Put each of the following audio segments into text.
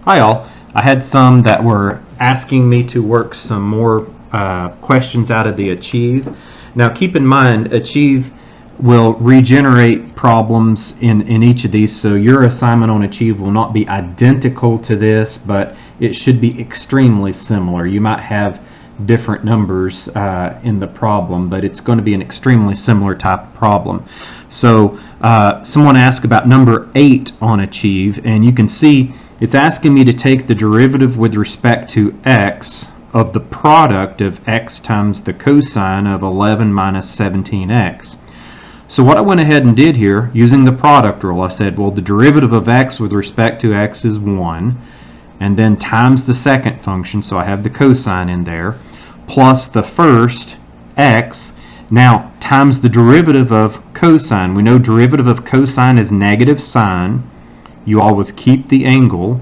Hi all. I had some that were asking me to work some more questions out of the Achieve. Now keep in mind, Achieve will regenerate problems in each of these, so your assignment on Achieve will not be identical to this, but it should be extremely similar. You might have different numbers in the problem, but it's going to be an extremely similar type of problem. So someone asked about number 8 on Achieve, and you can see it's asking me to take the derivative with respect to x of the product of x times the cosine of 11 minus 17x. So what I went ahead and did here, using the product rule, I said, well, the derivative of x with respect to x is 1, and then times the second function, so I have the cosine in there, plus the first x, now times the derivative of cosine. We know derivative of cosine is negative sine. You always keep the angle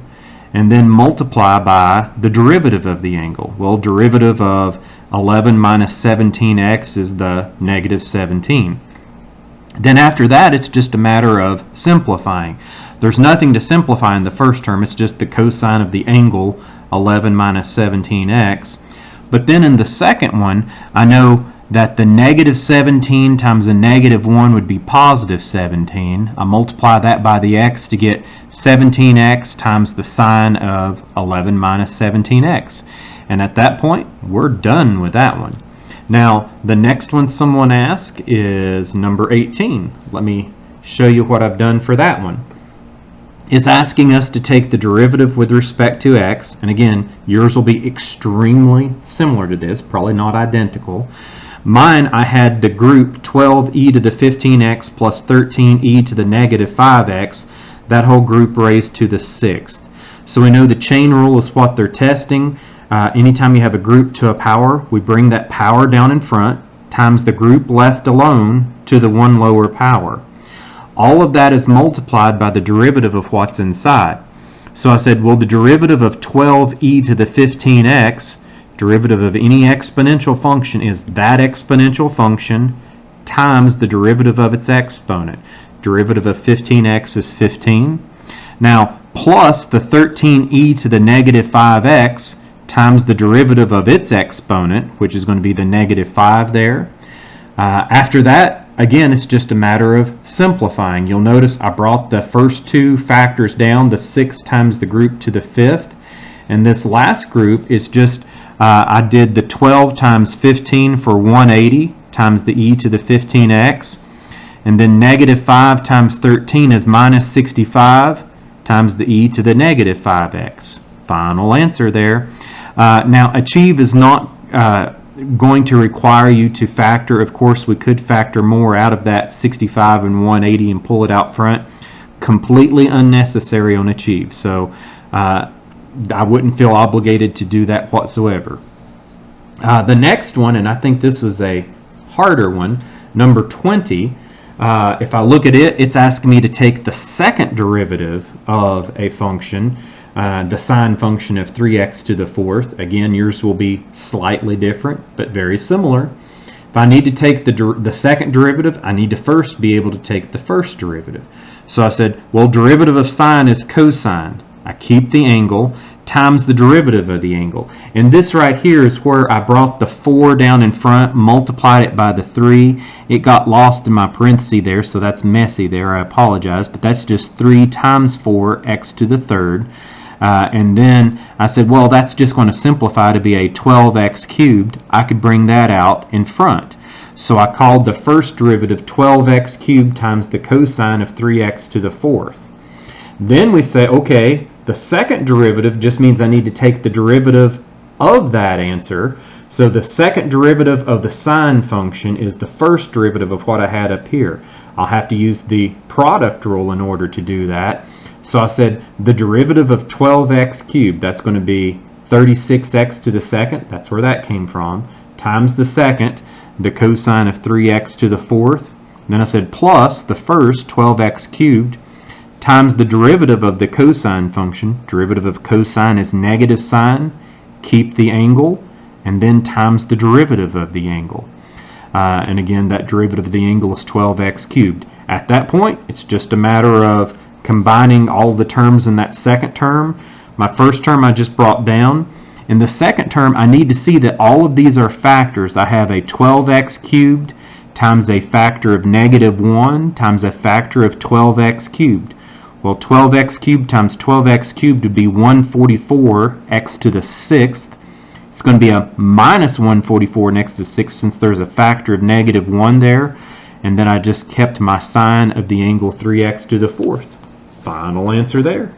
and then multiply by the derivative of the angle. Well, derivative of 11 minus 17x is the negative 17. Then after that, it's just a matter of simplifying. There's nothing to simplify in the first term. It's just the cosine of the angle, 11 minus 17x. But then in the second one, I know that the negative 17 times a negative 1 would be positive 17. I multiply that by the x to get 17x times the sine of 11 minus 17x. And at that point, we're done with that one. Now, the next one someone asked is number 18. Let me show you what I've done for that one. It's asking us to take the derivative with respect to x, and again, yours will be extremely similar to this, probably not identical. Mine, I had the group 12e to the 15x plus 13e to the negative 5x, that whole group raised to the 6th. So we know the chain rule is what they're testing. Anytime you have a group to a power, we bring that power down in front times the group left alone to the one lower power. All of that is multiplied by the derivative of what's inside. So I said, well, the derivative of 12e to the 15x, derivative of any exponential function, is that exponential function times the derivative of its exponent. Derivative of 15x is 15. Now, plus the 13e to the negative 5x times the derivative of its exponent, which is going to be the negative 5 there. After that, again, it's just a matter of simplifying. You'll notice I brought the first two factors down, the 6 times the group to the 5th. And this last group is just, I did the 12 times 15 for 180 times the e to the 15x. And then negative 5 times 13 is minus 65 times the e to the negative 5x. Final answer there. Now, Achieve is not going to require you to factor. Of course, we could factor more out of that 65 and 180 and pull it out front. Completely unnecessary on Achieve. So I wouldn't feel obligated to do that whatsoever. The next one, and I think this was a harder one, number 20. If I look at it, it's asking me to take the second derivative of a function, the sine function of 3x to the 4th. Again, yours will be slightly different, but very similar. If I need to take the second derivative, I need to first be able to take the first derivative. So I said, well, derivative of sine is cosine. I keep the angle times the derivative of the angle. And this right here is where I brought the 4 down in front, multiplied it by the 3. It got lost in my parenthesis there, so that's messy there. I apologize, but that's just 3 times 4, x to the 3rd. And then I said, well, that's just going to simplify to be a 12x cubed. I could bring that out in front. So I called the first derivative 12x cubed times the cosine of 3x to the 4th. Then we say, okay, the second derivative just means I need to take the derivative of that answer. So the second derivative of the sine function is the first derivative of what I had up here. I'll have to use the product rule in order to do that. So I said the derivative of 12x cubed, that's going to be 36x to the second, that's where that came from, times the second, the cosine of 3x to the 4th. Then I said plus the first 12x cubed times the derivative of the cosine function. Derivative of cosine is negative sine, keep the angle, and then times the derivative of the angle. And again, that derivative of the angle is 12x cubed. At that point, it's just a matter of combining all the terms in that second term My first term I just brought down. In the second term, I need to see that all of these are factors. I have a 12x cubed times a factor of -1 times a factor of 12x cubed. Well, 12x cubed times 12x cubed would be 144x to the 6th. It's going to be a minus 144 next to 6 since there's a factor of -1 there. And then I just kept my sign of the angle 3x to the 4th. Final answer there.